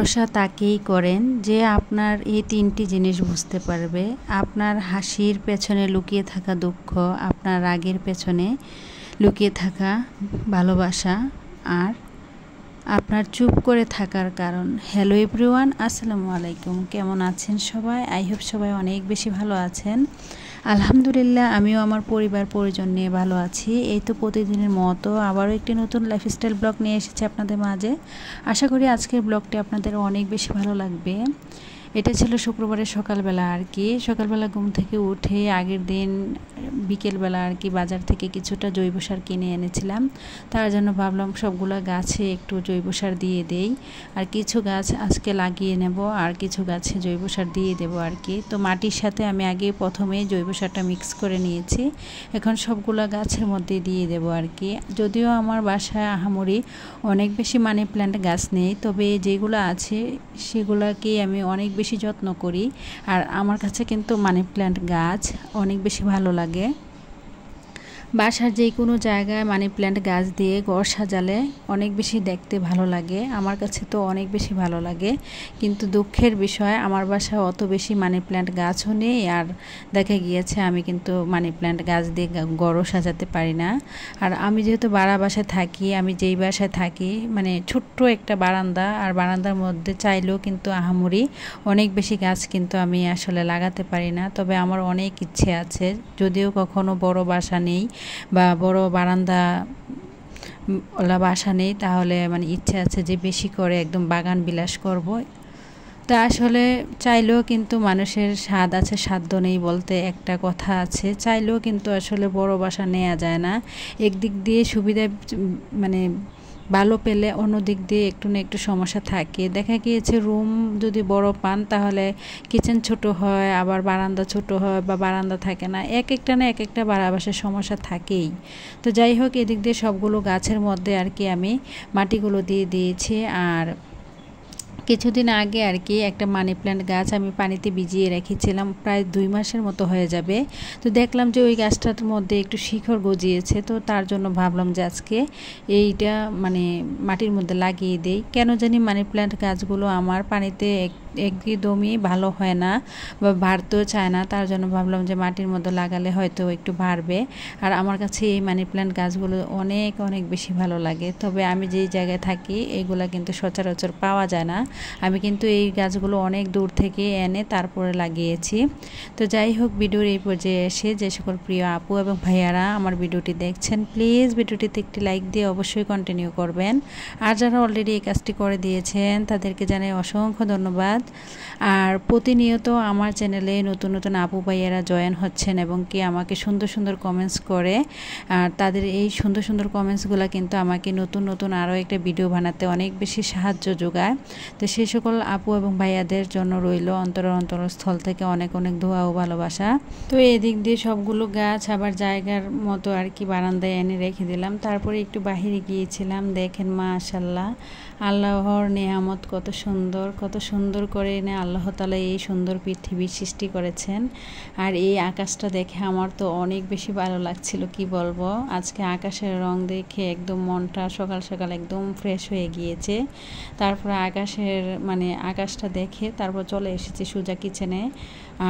ভরসা তাকেই করেন যে আপনার এই তিনটি জিনিস বুঝতে পারবে। আপনার হাসির পেছনে লুকিয়ে থাকা দুঃখ, আপনার রাগের পেছনে লুকিয়ে থাকা ভালোবাসা, আর আপনার চুপ করে থাকার কারণ। হ্যালো এভরিওয়ান, আসসালামু আলাইকুম। কেমন আছেন সবাই? আই হোপ সবাই অনেক বেশি ভালো আছেন। আলহামদুলিল্লাহ, আমিও আমার পরিবার পরিজন নিয়ে ভালো আছি। এই তো প্রতিদিনের মতো আবারও একটি নতুন লাইফস্টাইল ব্লগ নিয়ে এসেছি আপনাদের মাঝে। আশা করি আজকের ব্লগটি আপনাদের অনেক বেশি ভালো লাগবে। এটা ছিল শুক্রবারের সকালবেলা আর কি। সকালবেলা ঘুম থেকে উঠে আগের দিন বিকেলবেলা আর কি বাজার থেকে কিছুটা জৈব সার কিনে এনেছিলাম। তার জন্য ভাবলাম সবগুলো গাছে একটু জৈব সার দিয়ে দেই, আর কিছু গাছ আজকে লাগিয়ে নেব, আর কিছু গাছে জৈব সার দিয়ে দেবো আর কি। তো মাটির সাথে আমি আগে প্রথমে জৈব সারটা মিক্স করে নিয়েছি, এখন সবগুলো গাছের মধ্যে দিয়ে দেবো আর কি। যদিও আমার বাসায় আহামরি অনেক বেশি মানি প্ল্যান্ট গাছ নেই, তবে যেগুলো আছে সেগুলোকেই আমি অনেক বেশি যত্ন করি। আর আমার কাছে কিন্তু মানি প্ল্যান্ট গাছ অনেক বেশি ভালো লাগে। বাসার যে কোনো জায়গায় মানি প্ল্যান্ট গাছ দিয়ে ঘর সাজালে অনেক বেশি দেখতে ভালো লাগে। আমার কাছে তো অনেক বেশি ভালো লাগে, কিন্তু দুঃখের বিষয় আমার বাসায় অত বেশি মানি প্ল্যান্ট গাছও নেই। আর দেখা গিয়েছে আমি কিন্তু মানি প্ল্যান্ট গাছ দিয়ে ঘরও সাজাতে পারি না। আর আমি যেহেতু ভাড়া বাসায় থাকি, আমি যেই বাসায় থাকি মানে ছোট্ট একটা বারান্দা, আর বারান্দার মধ্যে চাইলেও কিন্তু আহামরি অনেক বেশি গাছ কিন্তু আমি আসলে লাগাতে পারি না। তবে আমার অনেক ইচ্ছে আছে, যদিও কখনো বড় বাসা নেই বা বড় বারান্দা ওলা বাসা নেই, তাহলে মানে ইচ্ছে আছে যে বেশি করে একদম বাগান বিলাস করব। তা আসলে চাইলেও কিন্তু মানুষের স্বাদ আছে সাধ্য নেই বলতে একটা কথা আছে। চাইলেও কিন্তু আসলে বড় বাসা নেওয়া যায় না। একদিক দিয়ে সুবিধা মানে ভালো পেলে অন্য দিক দিয়ে একটু না একটু সমস্যা থাকে। দেখা গিয়েছে রুম যদি বড় পান তাহলে কিচেন ছোট হয়, আবার বারান্দা ছোট হয় বা বারান্দা থাকে না, এক একটা না এক একটা বাসার সমস্যা থাকেই। তো যাই হোক, এদিক দিয়ে সবগুলো গাছের মধ্যে আর কি আমি মাটিগুলো দিয়ে দিয়েছি। আর কিছুদিন আগে আর কি একটা মানি প্ল্যান্ট গাছ আমি পানিতে ভিজিয়ে রেখেছিলাম, প্রায় 2 মাসের মতো হয়ে যাবে। তো দেখলাম যে ওই গাছটার মধ্যে একটু শিকড় গজিয়েছে, তো তার জন্য ভাবলাম যে আজকে এইটা মানে মাটির মধ্যে লাগিয়ে দেই। কেন জানি মানি প্ল্যান্ট গাছগুলো আমার পানিতে একদমই ভালো হয় না বা বাড়তেও চায় না। তার জন্য ভাবলাম যে মাটির মধ্যে লাগালে হয়তো একটু বাড়বে। আর আমার কাছে এই মানি প্ল্যান্ট গাছগুলো অনেক অনেক বেশি ভালো লাগে। তবে আমি যেই জায়গায় থাকি এইগুলা কিন্তু সচরাচর পাওয়া যায় না। আমি কিন্তু এই গাছগুলো অনেক দূর থেকে এনে তারপরে লাগিয়েছি। তো যাই হোক, ভিডিওর এই পর্যায়ে এসে যে সকল প্রিয় আপু এবং ভাইয়ারা আমার ভিডিওটি দেখছেন, প্লিজ ভিডিওটিতে একটি লাইক দিয়ে অবশ্যই কন্টিনিউ করবেন। আর যারা অলরেডি এই কাজটি করে দিয়েছেন তাদেরকে জানাই অসংখ্য ধন্যবাদ। আর প্রতিনিয়ত আমার চ্যানেলে নতুন নতুন আপু ভাইয়ারা জয়েন হচ্ছেন এবং কি আমাকে সুন্দর সুন্দর কমেন্টস করে। আর তাদের এই সুন্দর সুন্দর কমেন্টসগুলো কিন্তু আমাকে নতুন নতুন আরও একটা ভিডিও বানাতে অনেক বেশি সাহায্য যোগায়। তো সেই সকল আপু এবং ভাইয়াদের জন্য রইল অন্তরস্থল থেকে অনেক অনেক দোয়া ও ভালোবাসা। তো এদিক দিয়ে সবগুলো গাছ আবার জায়গার মতো আর কি বারান্দায় এনে রেখে দিলাম। তারপরে একটু বাহিরে গিয়েছিলাম। দেখেন মাশাআল্লাহ, আল্লাহর নেয়ামত কত সুন্দর করে এনে আল্লাহ তাআলা এই সুন্দর পৃথিবীর সৃষ্টি করেছেন। আর এই আকাশটা দেখে আমার তো অনেক বেশি ভালো লাগছিল, কি বলবো। আজকে আকাশের রং দেখে একদম মনটা সকাল সকাল একদম ফ্রেশ হয়ে গিয়েছে। তারপরে আকাশটা দেখে তারপর চলে এসেছি সোজা কিচেনে।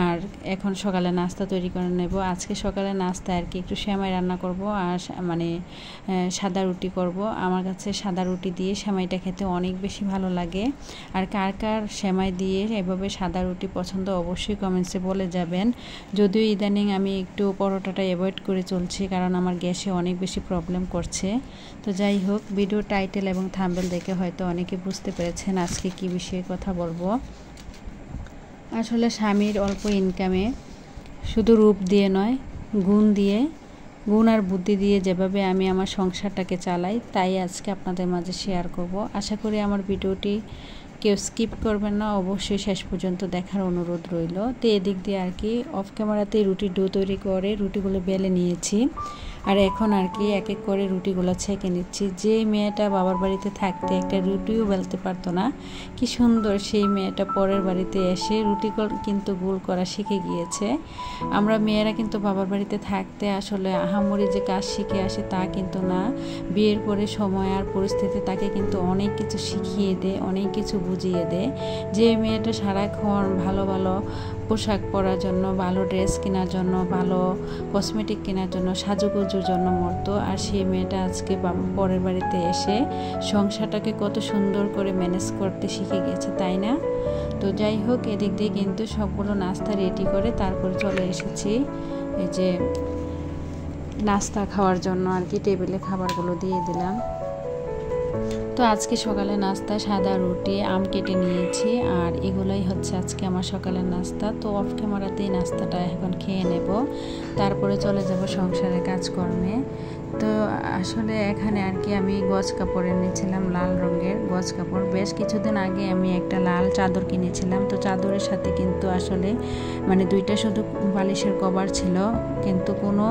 আর এখন সকালে নাস্তা তৈরি করে নেব। আজকে সকালে নাস্তা আর কি একটু সেমাই রান্না করব, আর সাদা রুটি করব। আমার কাছে সাদা রুটি দিয়ে সেমাইটা খেতে অনেক বেশি ভালো লাগে। আর কার কার সেমাই দিয়ে এভাবে সাদা রুটি পছন্দ অবশ্যই কমেন্টসে বলে যাবেন। যদিও ইদানিং আমি একটু পরোটাটা অ্যাভয়েড করে চলছি, কারণ আমার গ্যাসে অনেক বেশি প্রবলেম করছে। তো যাই হোক, ভিডিও টাইটেল এবং থাম্বনেল দেখে হয়তো অনেকে বুঝতে পেরেছেন আজকে কি বিষয়ে কথা বলবো। আসলে স্বামীর অল্প ইনকামে শুধু রূপ দিয়ে নয়, গুণ আর বুদ্ধি দিয়ে যেভাবে আমি আমার সংসারটাকে চালাই, তাই আজকে আপনাদের মাঝে শেয়ার করব। আশা করি আমার ভিডিওটি কেউ স্কিপ করবেন না, অবশ্যই শেষ পর্যন্ত দেখার অনুরোধ রইল। তো এদিক দিয়ে আর কি অফ ক্যামেরাতে রুটির ডো তৈরি করে রুটিগুলো বেলে নিয়েছি। আর এখন আর কি এক এক করে রুটিগুলো ছেঁকে নিচ্ছি। যে মেয়েটা বাবার বাড়িতে থাকতে একটা রুটিও বেলতে পারতো না, কি সুন্দর সেই মেয়েটা পরের বাড়িতে এসে রুটি কিন্তু গোল করা শিখে গিয়েছে। আমরা মেয়েরা কিন্তু বাবার বাড়িতে থাকতে আসলে আহামরি যে কাজ শিখে আসে তা কিন্তু না, বিয়ের পরে সময় আর পরিস্থিতি তাকে কিন্তু অনেক কিছু শিখিয়ে দেয়, অনেক কিছু বুঝিয়ে দেয়। যে মেয়েটা সারাক্ষণ ভালো ভালো পোশাক পরার জন্য, ভালো ড্রেস কেনার জন্য, ভালো কসমেটিক কেনার জন্য, সাজুগুজুর জন্য মরতো, আর সেই মেয়েটা আজকে পরের বাড়িতে এসে সংসারটাকে কত সুন্দর করে ম্যানেজ করতে শিখে গেছে, তাই না? তো যাই হোক, এদিক দিয়ে কিন্তু সবগুলো নাস্তা রেডি করে তারপরে চলে এসেছি এই যে নাস্তা খাওয়ার জন্য আর কি। টেবিলে খাবারগুলো দিয়ে দিলাম। তো আজকে সকালে নাস্তা সাদা রুটি, আম কেটে নিয়েছি, আর এগুলোই হচ্ছে আজকে আমার সকালের নাস্তা। তো অফ ক্যামেরাতেই নাস্তাটা এখন খেয়ে নেব, তারপরে চলে যাব সংসারের কাজকর্মে। তো আসলে এখানে আর কি আমি গজ কাপড় এনেছিলাম, লাল রঙের গজ কাপড়। বেশ কিছুদিন আগে আমি একটা লাল চাদর কিনেছিলাম। তো চাদরের সাথে কিন্তু আসলে মানে দুইটা শুধু বালিশের কভার ছিল, কিন্তু কোনো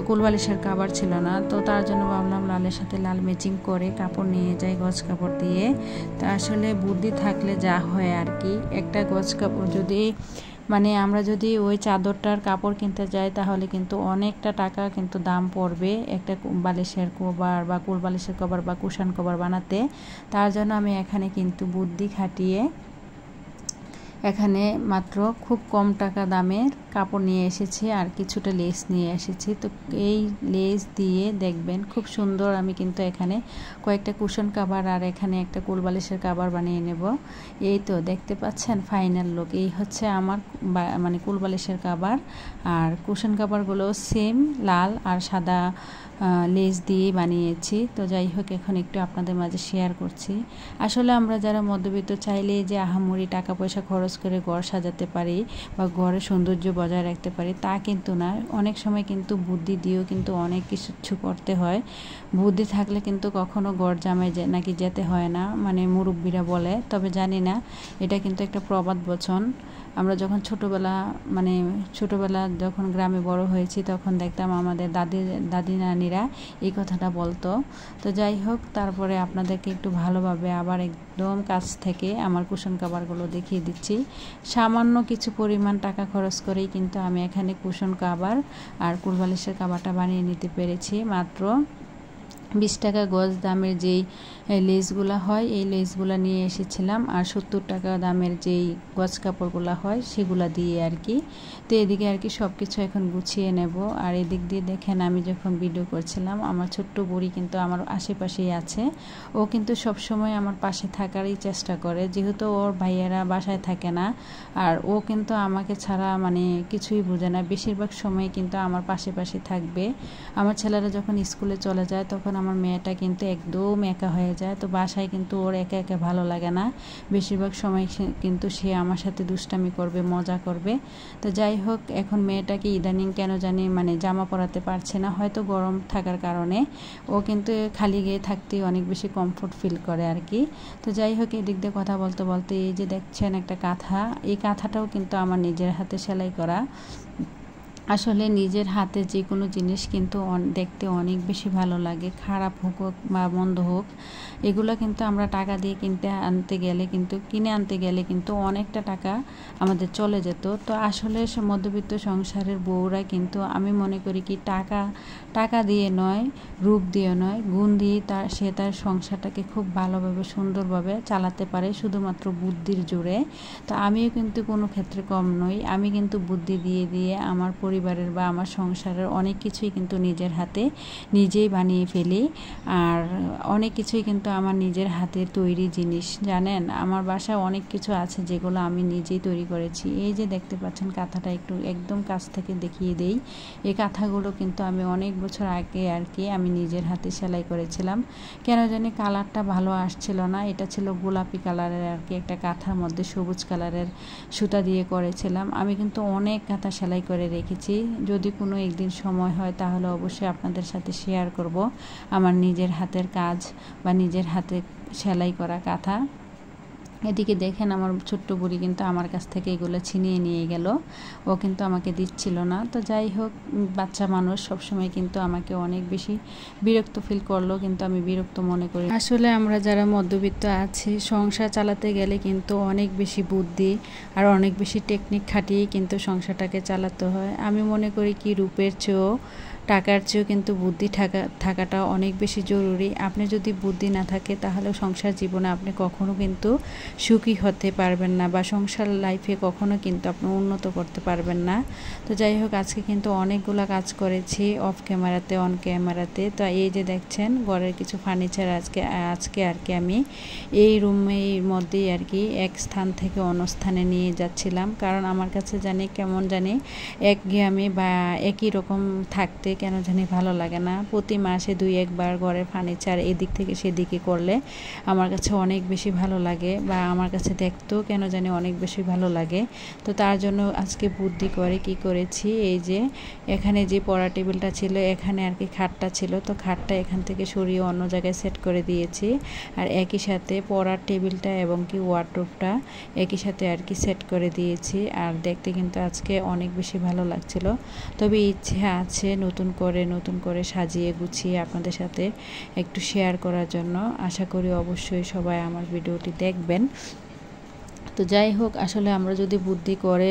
কুল বালিশের কভার ছিল না। তো তার জন্য ভাবলাম লালের সাথে লাল ম্যাচিং করে কাপড় নিয়ে যাই গজ কাপড় দিয়ে। তা আসলে বুদ্ধি থাকলে যা হয় আর কি। একটা গজ কাপড় যদি মানে আমরা যদি ওই চাদরটার কাপড় কিনতে যাই তাহলে কিন্তু অনেকটা টাকা কিন্তু দাম পড়বে একটা বালিশের কভার বা কুল বালিশের কভার বা কুশন কভার বানাতে। তার জন্য আমি এখানে কিন্তু বুদ্ধি খাটিয়ে এখানে মাত্র খুব কম টাকা দামের কাপড় নিয়ে এসেছি, আর কিছুটা লেস নিয়ে এসেছি। তো এই লেস দিয়ে দেখবেন খুব সুন্দর আমি কিন্তু এখানে কয়েকটা কুশন কভার আর এখানে একটা কুল বালিশের কভার বানিয়ে নেব। এই তো দেখতে পাচ্ছেন ফাইনাল লুক। এই হচ্ছে আমার মানে কুল বালিশের কভার, আর কুশন কভারগুলো সেম লাল আর সাদা লেস দিয়ে বানিয়েছি। তো যাই হোক, এখন একটু আপনাদের মাঝে শেয়ার করছি। আসলে আমরা যারা মধ্যবিত্ত চাইলে যে আহামরি টাকা পয়সা খরচ করে ঘর সাজাতে পারি বা ঘরের সৌন্দর্য বজায় রাখতে পারি তা কিন্তু না। অনেক সময় কিন্তু বুদ্ধি দিয়েও কিন্তু অনেক কিছু করতে হয়। বুদ্ধি থাকলে কিন্তু কখনো ঘর জামাই নাকি যেতে হয় না, মানে মুরব্বীরা বলে। তবে জানি না, এটা কিন্তু একটা প্রবাদ বচন। আমরা যখন ছোটোবেলা যখন গ্রামে বড় হয়েছি তখন দেখতাম আমাদের দাদি নানিরা এই কথাটা বলতো। তো যাই হোক, তারপরে আপনাদেরকে একটু ভালোভাবে আবার একদম কাছ থেকে আমার কুশন কভারগুলো দেখিয়ে দিচ্ছি। সামান্য কিছু পরিমাণ টাকা খরচ করেই কিন্তু আমি এখানে কুশন কভার আর কুল বালিশের কভারটা বানিয়ে নিতে পেরেছি। মাত্র 20 টাকা গজ দামের যেই লেসগুলো হয় এই লেসগুলো নিয়ে এসেছিলাম, আর 70 টাকা দামের যেই গজ কাপড়গুলো হয় সেগুলো দিয়ে আর কি। তো এদিকে আর কি সব কিছু এখন গুছিয়ে নেব। আর এদিক দিয়ে দেখেন আমি যখন ভিডিও করছিলাম আমার ছোট্ট বুড়ি কিন্তু আমার আশেপাশেই আছে। ও কিন্তু সবসময় আমার পাশে থাকারই চেষ্টা করে, যেহেতু ওর ভাইয়েরা বাসায় থাকে না, আর ও কিন্তু আমাকে ছাড়া মানে কিছুই বোঝে না। বেশিরভাগ সময় কিন্তু আমার পাশে থাকবে। আমার ছেলেরা যখন স্কুলে চলে যায় তখন আমার মেয়েটা কিন্তু একদম একা হয়ে যায়। তো বাসায় কিন্তু ওর একা একা ভালো লাগে না, বেশিরভাগ সময় কিন্তু সে আমার সাথে দুষ্টামি করবে, মজা করবে। তো যাই হোক, এখন মেয়েটাকে ইদানিং কেন জানি মানে জামা পরাতে পারছে না, হয়তো গরম থাকার কারণে। ও কিন্তু খালি গায়ে থাকতে অনেক বেশি কমফোর্ট ফিল করে আর কি। তো যাই হোক, এদিক দিয়ে কথা বলতে বলতে এই যে দেখছেন একটা কাঁথা, এই কাঁথাটাও কিন্তু আমার নিজের হাতে সেলাই করা। আসলে নিজের হাতে যে কোনো জিনিস কিন্তু দেখতে অনেক বেশি ভালো লাগে, খারাপ হোক বা মন্দ হোক। এগুলো কিন্তু আমরা টাকা দিয়ে কিনে আনতে গেলে কিন্তু অনেকটা টাকা আমাদের চলে যেত। তো আসলে মধ্যবিত্ত সংসারের বউরা কিন্তু আমি মনে করি কি টাকা দিয়ে নয়, রূপ দিয়ে নয়, গুণ দিয়ে সে তার সংসারটাকে খুব ভালোভাবে সুন্দরভাবে চালাতে পারে শুধুমাত্র বুদ্ধির জোরে। তো আমিও কিন্তু কোনো ক্ষেত্রে কম নই। আমি কিন্তু বুদ্ধি দিয়ে আমার পরিবারের বা আমার সংসারের অনেক কিছুই কিন্তু নিজের হাতে নিজেই বানিয়ে ফেলি। আর অনেক কিছুই কিন্তু আমার নিজের হাতের তৈরি জিনিস। জানেন, আমার বাসায় অনেক কিছু আছে যেগুলো আমি নিজেই তৈরি করেছি। এই যে দেখতে পাচ্ছেন কাঁথাটা, একটু একদম কাছ থেকে দেখিয়ে দেই। এই কাঁথাগুলো কিন্তু আমি অনেক বছর আগে আর কি আমি নিজের হাতে সেলাই করেছিলাম। কেন জানি কালারটা ভালো আসছিল না। এটা ছিল গোলাপি কালারের আর কি, একটা কাঁথার মধ্যে সবুজ কালারের সুতা দিয়ে করেছিলাম। আমি কিন্তু অনেক কাঁথা সেলাই করে রেখেছি। যদি কোনো একদিন সময় হয় তাহলে অবশ্যই আপনাদের সাথে শেয়ার করব আমার নিজের হাতের কাজ বা নিজের হাতে সেলাই করা কাঁথা। এদিকে দেখেন আমার ছোট্ট বুড়ি কিন্তু আমার কাছ থেকে এগুলো ছিনিয়ে নিয়ে গেল, ও কিন্তু আমাকে দিচ্ছিল না। তো যাই হোক, বাচ্চা মানুষ সবসময় কিন্তু আমাকে অনেক বেশি বিরক্ত ফিল করলো, কিন্তু আমি বিরক্ত মনে করি। আসলে আমরা যারা মধ্যবিত্ত আছি, সংসার চালাতে গেলে কিন্তু অনেক বেশি বুদ্ধি আর অনেক বেশি টেকনিক খাটিয়েই কিন্তু সংসারটাকে চালাতে হয়। আমি মনে করি কি রূপের চেয়েও টাকার চেয়েও কিন্তু বুদ্ধি থাকাটা অনেক বেশি জরুরি। আপনি যদি বুদ্ধি না থাকে তাহলে সংসার জীবনে আপনি কখনো কিন্তু সুখী হতে পারবেন না, বা সংসার লাইফে কখনো কিন্তু আপনি উন্নত করতে পারবেন না। তো যাই হোক, আজকে কিন্তু অনেকগুলো কাজ করেছি, অফ ক্যামেরাতে অন ক্যামেরাতে। তো এই যে দেখছেন ঘরের কিছু ফার্নিচার আজকে আর কি আমি এই রুমের মধ্যেই আর কি এক স্থান থেকে অন্য স্থানে নিয়ে যাচ্ছিলাম, কারণ আমার কাছে কেমন জানি একঘেয়েমি বা একই রকম থাকতে কেন জানি ভালো লাগে না। প্রতি মাসে 2-1 বার ঘরের ফার্নিচার এদিক থেকে সেদিকে করলে আমার কাছে অনেক বেশি ভালো লাগে, বা আমার কাছে দেখতেও কেন জানি অনেক বেশি ভালো লাগে। তো তার জন্য আজকে বুদ্ধি করে কি করেছি, এই যে এখানে যে পড়া টেবিলটা ছিল, এখানে আর কি খাটটা ছিল, তো খাটটা এখান থেকে সরিয়ে অন্য জায়গায় সেট করে দিয়েছি। আর একই সাথে পড়ার টেবিলটা এবং কি ওয়ার্ডরোবটা একই সাথে আর কি সেট করে দিয়েছি। আর দেখতে কিন্তু আজকে অনেক বেশি ভালো লাগছিল। তবে ইচ্ছে আছে নতুন করে সাজিয়ে গুছিয়ে আপনাদের সাথে একটু শেয়ার করার জন্য। আশা করি অবশ্যই সবাই আমার ভিডিওটি দেখবেন। তো যাই হোক, আসলে আমরা যদি বুদ্ধি করে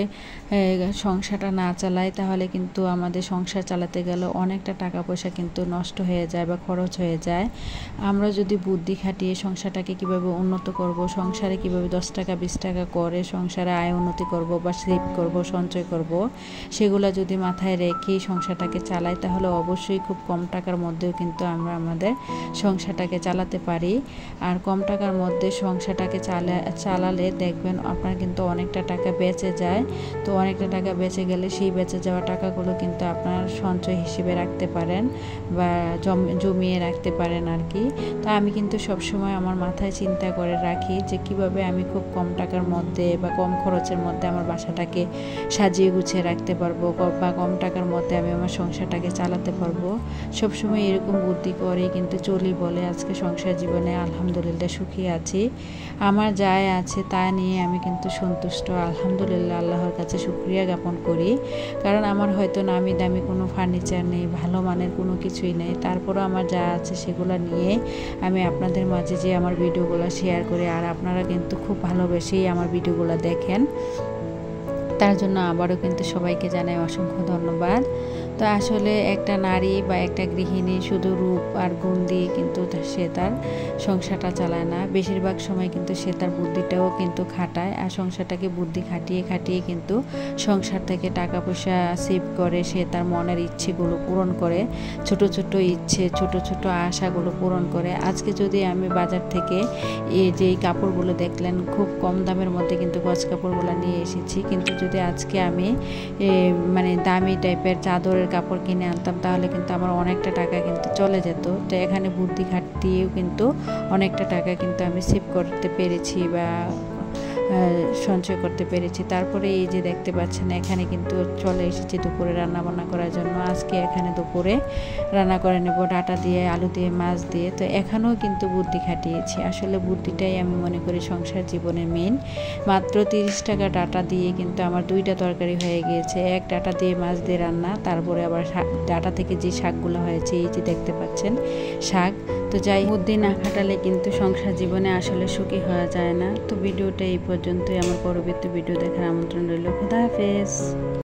সংসারটা না চালাই তাহলে কিন্তু আমাদের সংসার চালাতে গেলে অনেকটা টাকা পয়সা কিন্তু নষ্ট হয়ে যায় বা খরচ হয়ে যায়। আমরা যদি বুদ্ধি খাটিয়ে সংসারটাকে কিভাবে উন্নত করব, সংসারে কিভাবে 10 টাকা 20 টাকা করে সংসারে আয় উন্নতি করব বা সেভ করব, সঞ্চয় করব, সেগুলো যদি মাথায় রেখে সংসারটাকে চালাই তাহলে অবশ্যই খুব কম টাকার মধ্যেও কিন্তু আমরা আমাদের সংসারটাকে চালাতে পারি। আর কম টাকার মধ্যে সংসারটাকে চালালে দেখবেন আপনার কিন্তু অনেকটা টাকা বেঁচে যায়। তো অনেকটা টাকা বেঁচে গেলে সেই বেঁচে যাওয়া টাকাগুলো কিন্তু আপনার সঞ্চয় হিসেবে রাখতে পারেন বা জমিয়ে রাখতে পারেন আর কি। তো আমি কিন্তু সবসময় আমার মাথায় চিন্তা করে রাখি যে কিভাবে আমি খুব কম টাকার মধ্যে বা কম খরচের মধ্যে আমার বাসাটাকে সাজিয়ে গুছিয়ে রাখতে পারবো, বা কম টাকার মধ্যে আমি আমার সংসারটাকে চালাতে পারবো। সবসময় এরকম বুদ্ধি করেই কিন্তু চলি বলে আজকে সংসার জীবনে আলহামদুলিল্লাহ সুখী আছি। আমার যাই আছে তা নিয়ে আমি কিন্তু সন্তুষ্ট, আলহামদুলিল্লাহ, আল্লাহর কাছে শুকরিয়া জ্ঞাপন করি। কারণ আমার হয়তো নামি দামি কোনো ফার্নিচার নেই, ভালো মানের কোনো কিছুই নেই, তারপরও আমার যা আছে সেগুলো নিয়ে আমি আপনাদের মাঝে যে আমার ভিডিওগুলো শেয়ার করি। আর আপনারা কিন্তু খুব ভালোবেসেই আমার ভিডিওগুলো দেখেন, তার জন্য আবারও কিন্তু সবাইকে জানাই অসংখ্য ধন্যবাদ। তো আসলে একটা নারী বা একটা গৃহিণী শুধু রূপ আর গুণ দিয়ে কিন্তু সে তার সংসারটা চালায় না, বেশিরভাগ সময় কিন্তু সে তার বুদ্ধিটাও কিন্তু খাটায়। আর সংসারটাকে বুদ্ধি খাটিয়ে কিন্তু সংসার থেকে টাকা পয়সা সেভ করে, সে তার মনের ইচ্ছেগুলো পূরণ করে, ছোট ছোট ইচ্ছে, ছোট ছোট আশাগুলো পূরণ করে। আজকে যদি আমি বাজার থেকে এই যে কাপড়গুলো দেখলেন খুব কম দামের মধ্যে কিন্তু গজ কাপড়গুলো নিয়ে এসেছি, কিন্তু যদি আজকে আমি মানে দামি টাইপের চাদরের কাপড় কিনে আনতাম তাহলে কিন্তু আমার অনেকটা টাকা কিন্তু চলে যেত। তো এখানে বুদ্ধি খাটিয়েও কিন্তু অনেকটা টাকা কিন্তু আমি সেভ করতে পেরেছি বা সঞ্চয় করতে পেরেছি। তারপরে এই যে দেখতে পাচ্ছেন এখানে কিন্তু চলে এসেছি দুপুরে রান্না বান্না করার জন্য। আজকে এখানে দুপুরে রান্না করে নেব ডাঁটা দিয়ে, আলু দিয়ে, মাছ দিয়ে। তো এখানেও কিন্তু বুদ্ধি খাটিয়েছি। আসলে বুদ্ধিটাই আমি মনে করি সংসার জীবনের মেইন। মাত্র 30 টাকা ডাঁটা দিয়ে কিন্তু আমার 2টা তরকারি হয়ে গিয়েছে। এক ডাঁটা দিয়ে মাছ দিয়ে রান্না, তারপরে আবার ডাঁটা থেকে যে শাকগুলো হয়েছে এই যে দেখতে পাচ্ছেন শাক। তো যাই বুদ্ধি না খাটালে কিন্তু সংসার জীবনে আসলে সুখী হওয়া যায় না। তো ভিডিওটা এই পর্যন্তই। আমার পরবর্তী ভিডিও দেখার আমন্ত্রণ রইল। খোদা হাফেজ।